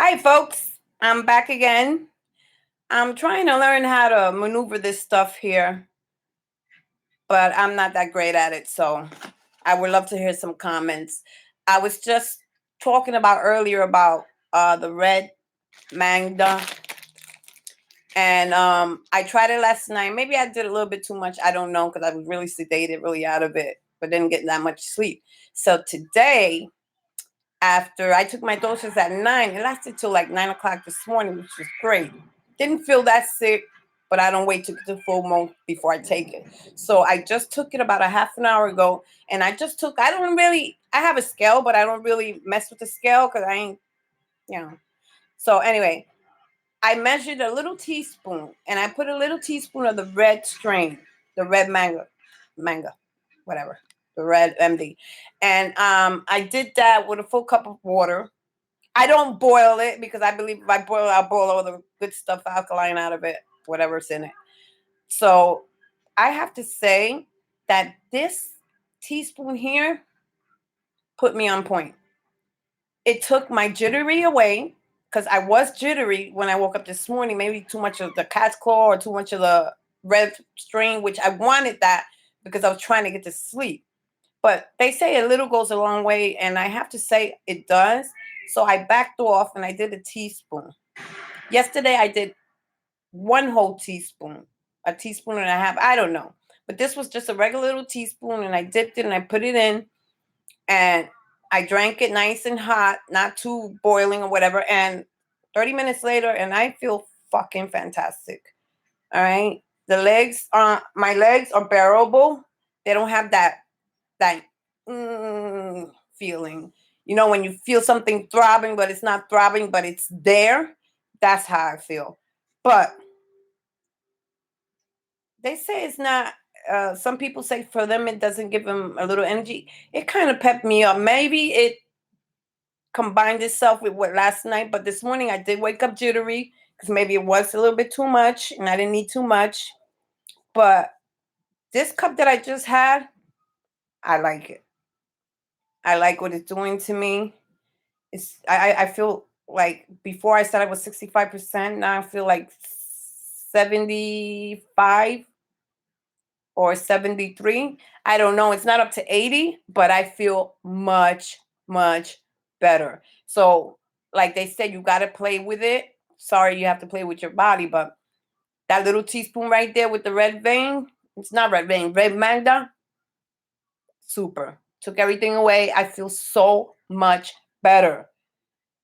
Hi, folks. I'm back again. I'm trying to learn how to maneuver this stuff here, but I'm not that great at it. So I would love to hear some comments. I was just talking about earlier about the red manga, and I tried it last night.Maybe I did a little bit too much. I don't know because I was really sedated, really out of it, but didn't get that much sleep. So today, after I took my doses at 9, it lasted till like 9 o'clock this morning, which was great. Didn't feel that sick, but I don't wait to get to full moon before I take it. So I just took it about a half an hour ago, and I have a scale, but I don't really mess with the scale because I ain't, you know. So anyway, I measured a little teaspoon, and I put a little teaspoon of the red strain, the red manga, whatever, the red MD. And I did that with a full cup of water. I don't boil it because I believe if I boil it, I'll boil all the good stuff, alkaline out of it, whatever's in it. So I have to say that this teaspoon here put me on point. It took my jittery away because I was jittery when I woke up this morning. Maybe too much of the cat's claw or too much of the red strain, which I wanted that because I was trying to get to sleep. But they say a little goes a long way, and I have to say it does. So I backed off and I did a teaspoon. Yesterday I did one whole teaspoon, a teaspoon and a half. I don't know. But this was just a regular little teaspoon, and I dipped it and I put it in, and I drank it nice and hot, not too boiling or whatever. And 30 minutes later, and I feel fucking fantastic. All right. My legs are bearable. They don't have that feeling. You know, when you feel something throbbing, but it's not throbbing, but it's there. That's how I feel. But they say it's not. Some people say for them it doesn't give them a little energy. It kind of pepped me up. Maybe it combined itself with what last night, but this morning I did wake up jittery because maybe it was a little bit too much and I didn't need too much. But this cup that I just had, I like it. I like what it's doing to me. I feel like before I said I was 65%, now I feel like 75 or 73. I don't know. It's not up to 80, but I feel much, much better. So, like they said, you got to play with it. Sorry, you have to play with your body, but that little teaspoon right there with the red vein, it's not red vein, red magda, super. Took everything away. I feel so much better.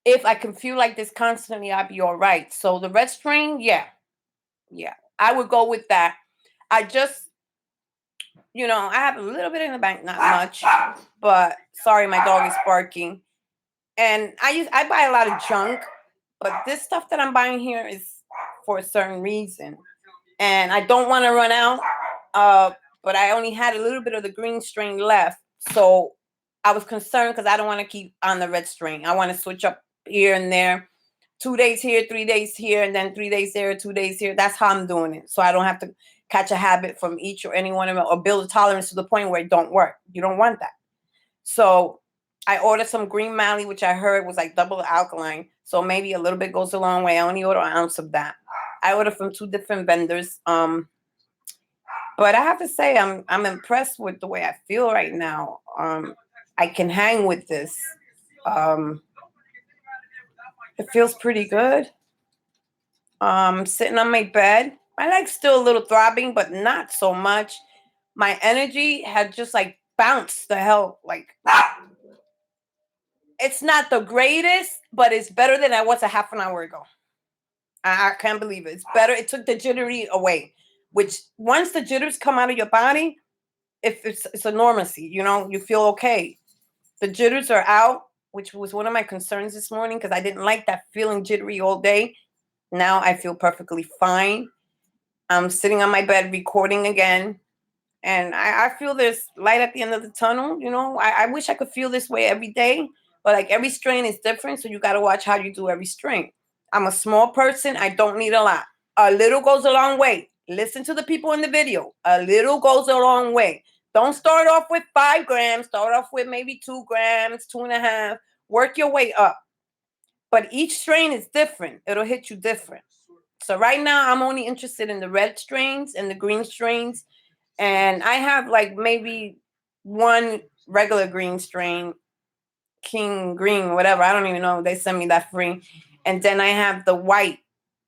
If I can feel like this constantly, I'll be all right. So the red strain, yeah. I would go with that. I just, I have a little bit in the bank, not much, but sorry, my dog is barking. And I buy a lot of junk, but this stuff that I'm buying here is for a certain reason, and I don't want to run out. But I only had a little bit of the green strain left, so I was concerned because I don't want to keep on the red strain. I want to switch up here and there. 2 days here, 3 days here, and then 3 days there, 2 days here. That's how I'm doing it. So I don't have to catch a habit from each or any one of them or build a tolerance to the point where it don't work. You don't want that. So I ordered some green Mally, which I heard was like double the alkaline. So maybe a little bit goes a long way. I only order an ounce of that. I ordered from 2 different vendors. But I have to say I'm impressed with the way I feel right now. I can hang with this. It feels pretty good. Sitting on my bed. My leg's still a little throbbing, but not so much. My energy had just like bounced the hell. Like, it's not the greatest, but it's better than I was a half an hour ago. I can't believe it. It's better. It took the jittery away, which once the jitters come out of your body, if it's a normalcy, you feel okay. The jitters are out, which was one of my concerns this morning because I didn't like that feeling jittery all day. Now I feel perfectly fine. I'm sitting on my bed recording again. And I feel there's light at the end of the tunnel. I wish I could feel this way every day, but like every strain is different. So you got to watch how you do every strain. I'm a small person. I don't need a lot. A little goes a long way. Listen to the people in the video. A little goes a long way. Don't start off with 5 grams. Start off with maybe 2 grams, 2.5. Work your way up. but each strain is different. It'll hit you different. So right now I'm only interested in the red strains and the green strains. And I have like maybe one regular green strain, King Green, whatever. I don't even know. They sent me that free. And then I have the white,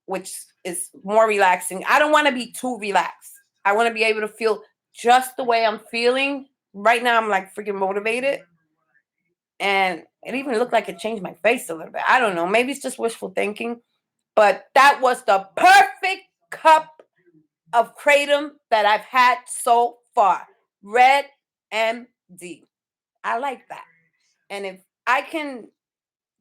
which is more relaxing. I don't want to be too relaxed. I want to be able to feel just the way I'm feeling. Right now I'm like freaking motivated. And it even looked like it changed my face a little bit. I don't know. Maybe it's just wishful thinking. But that was the perfect cup of Kratom that I've had so far. Red MD. I like that. And if I can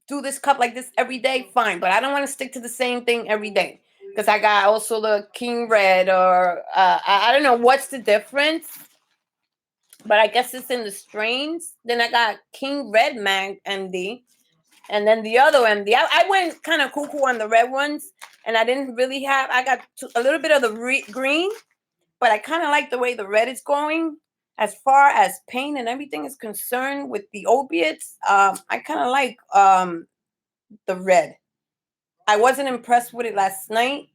do this cup like this every day, fine. But I don't want to stick to the same thing every day. Because I got also the King Red, or I don't know what's the difference. But I guess it's in the strains. Then I got King Red MD. And then the other MD. I went kind of cuckoo on the red ones. And I didn't really have, I got a little bit of the green. But I kind of like the way the red is going. As far as pain and everything is concerned with the opiates, I kind of like the red. I wasn't impressed with it last night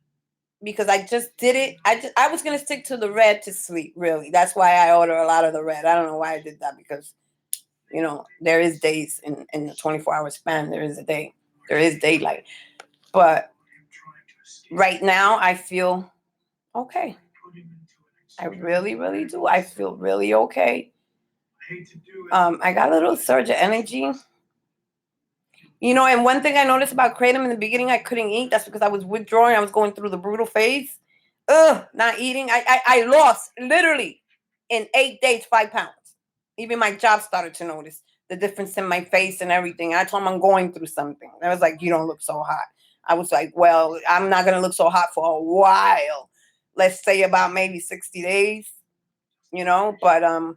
because I just did it. I was gonna stick to the red to sleep. Really, that's why I order a lot of the red. I don't know why I did that, because there is days in the 24-hour span. There is a day. There is daylight. But right now I feel okay. I really, really do. I feel really okay. I got a little surge of energy. And one thing I noticed about Kratom in the beginning, I couldn't eat. That's because I was withdrawing. I was going through the brutal phase. Not eating. I lost literally in 8 days 5 pounds. Even my job started to notice the difference in my face and everything. I told them I'm going through something. I was like, you don't look so hot. I was like, well, I'm not going to look so hot for a while. Let's say about maybe 60 days, But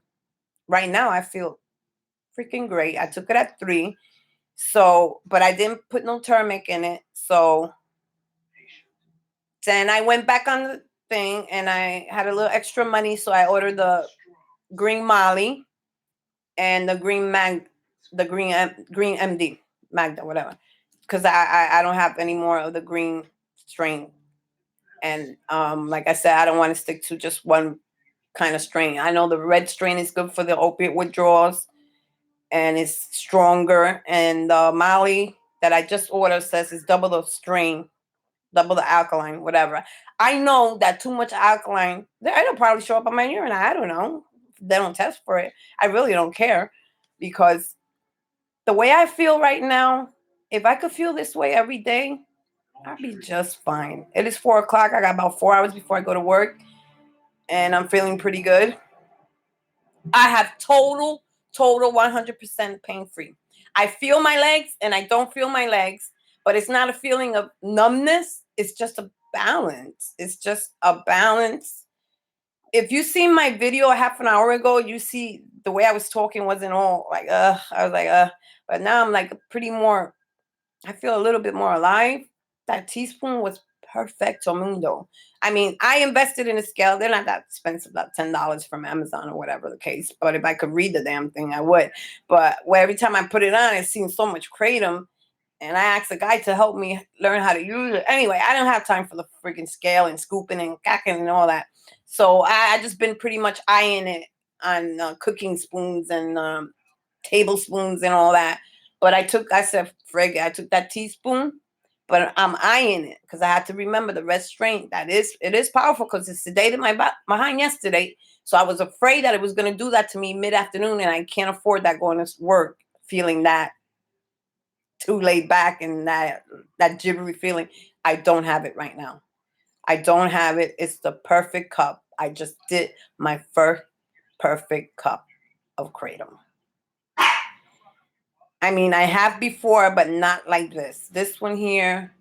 right now I feel freaking great. I took it at 3. So, but I didn't put no turmeric in it. So then I went back on the thing and I had a little extra money. So I ordered the green Molly and the green green MD, Magda, whatever. Because I don't have any more of the green strain. And like I said, I don't want to stick to just one kind of strain. I know the red strain is good for the opiate withdrawals and it's stronger. And the Molly that I just ordered says it's double the strain, double the alkaline, whatever. I know that too much alkaline, it'll probably show up on my urine. I don't know. They don't test for it. I really don't care, because the way I feel right now, if I could feel this way every day, I'd be just fine. It is 4 o'clock. I got about 4 hours before I go to work, and I'm feeling pretty good. I have total 100% pain free. I feel my legs and I don't feel my legs, but it's not a feeling of numbness. It's just a balance. It's just a balance. If you see my video a half an hour ago, you see the way I was talking wasn't all like, I was like, but now I'm like I feel a little bit more alive. That teaspoon was perfecto mundo. I mean, I invested in a scale. They're not that expensive, about $10 from Amazon or whatever the case. But if I could read the damn thing, I would. But every time I put it on, it seems so much Kratom. And I asked a guy to help me learn how to use it. Anyway, I don't have time for the freaking scale and scooping and cacking and all that. So I just been pretty much eyeing it on cooking spoons and tablespoons and all that. But I said, frig, I took that teaspoon, but I'm eyeing it because I had to remember the red strain. It is powerful because it sedated my behind yesterday. So I was afraid that it was going to do that to me mid-afternoon, and I can't afford that going to work feeling that too laid back and that jibbery feeling. I don't have it right now. I don't have it. It's the perfect cup. I just did my first perfect cup of Kratom. I mean, I have before, but not like this. This one here,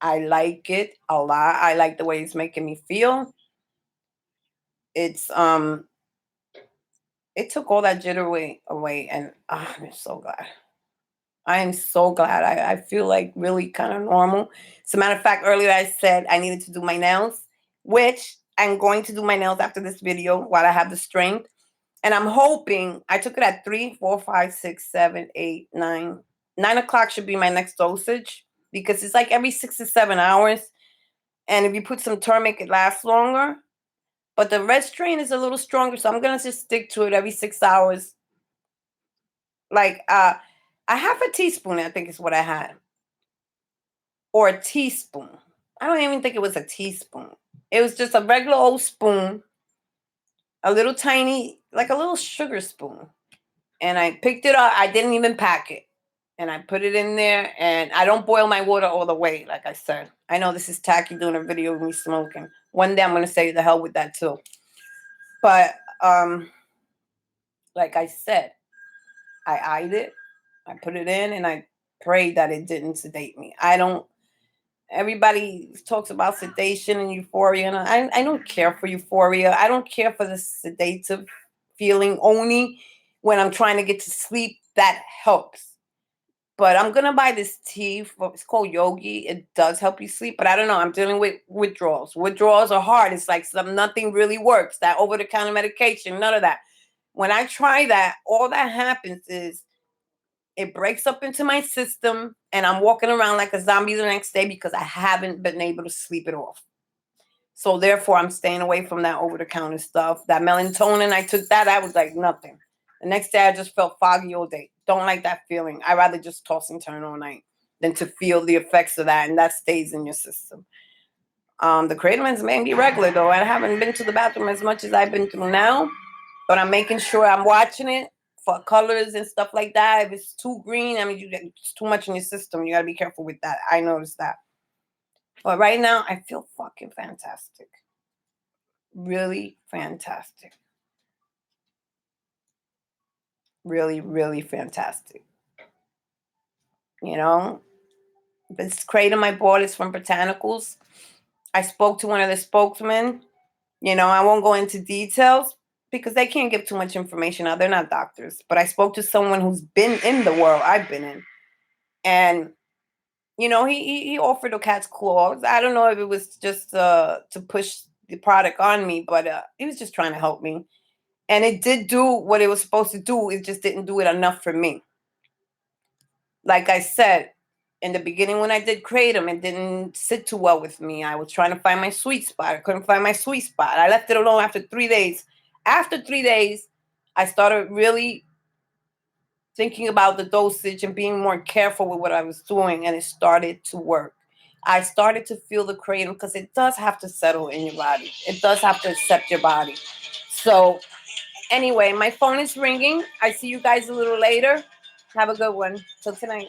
I like it a lot. I like the way it's making me feel. It's it took all that jitter away, and I'm so glad. I am so glad. I feel like really kind of normal. As a matter of fact, earlier I said I needed to do my nails, which I'm going to do my nails after this video while I have the strength. And I'm hoping, I took it at 3, 4, 5, 6, 7, 8, 9. 9 o'clock should be my next dosage. because it's like every 6 to 7 hours. And if you put some turmeric, it lasts longer. But the red strain is a little stronger, so I'm gonna just stick to it every 6 hours. Like a half a teaspoon, I think is what I had, or a teaspoon. I don't even think it was a teaspoon. It was just a regular old spoon, a little tiny, like a little sugar spoon. And I picked it up. I didn't even pack it. And I put it in there. And I don't boil my water all the way, like I said. I know this is tacky doing a video of me smoking. One day I'm going to say the hell with that too. But like I said, I eyed it. I put it in and I prayed that it didn't sedate me. Everybody talks about sedation and euphoria, and I don't care for euphoria. I don't care for the sedative feeling. Only when I'm trying to get to sleep, that helps. But I'm going to buy this tea. It's called Yogi. It does help you sleep, but I don't know. I'm dealing with withdrawals. Withdrawals are hard. It's like nothing really works. That over-the-counter medication, none of that. When I try that, all that happens is it breaks up into my system, and I'm walking around like a zombie the next day because I haven't been able to sleep it off. So therefore, I'm staying away from that over-the-counter stuff. That melatonin, I took that. I was like nothing. The next day, I just felt foggy all day. Don't like that feeling. I'd rather just toss and turn all night than to feel the effects of that, and that stays in your system. The Kratom's may be regular, though. I haven't been to the bathroom as much as I've been through now, but I'm making sure I'm watching it for colors and stuff like that. If it's too green, I mean, it's too much in your system. You got to be careful with that. I noticed that. But right now, I feel fucking fantastic. Really fantastic. Really, really fantastic. You know, this Kratom I bought is from Botanicals. I spoke to one of the spokesmen. You know, I won't go into details because they can't give too much information out. They're not doctors. But I spoke to someone who's been in the world I've been in. And, you know, he offered a cat's claws. I don't know if it was just to push the product on me, but he was just trying to help me. And it did do what it was supposed to do. It just didn't do it enough for me. Like I said, in the beginning when I did Kratom, it didn't sit too well with me. I was trying to find my sweet spot. I couldn't find my sweet spot. I left it alone after 3 days. After 3 days, I started really thinking about the dosage and being more careful with what I was doing, and it started to work. I started to feel the Kratom because it does have to settle in your body. It does have to accept your body. So anyway, my phone is ringing. I see you guys a little later. Have a good one. Till tonight.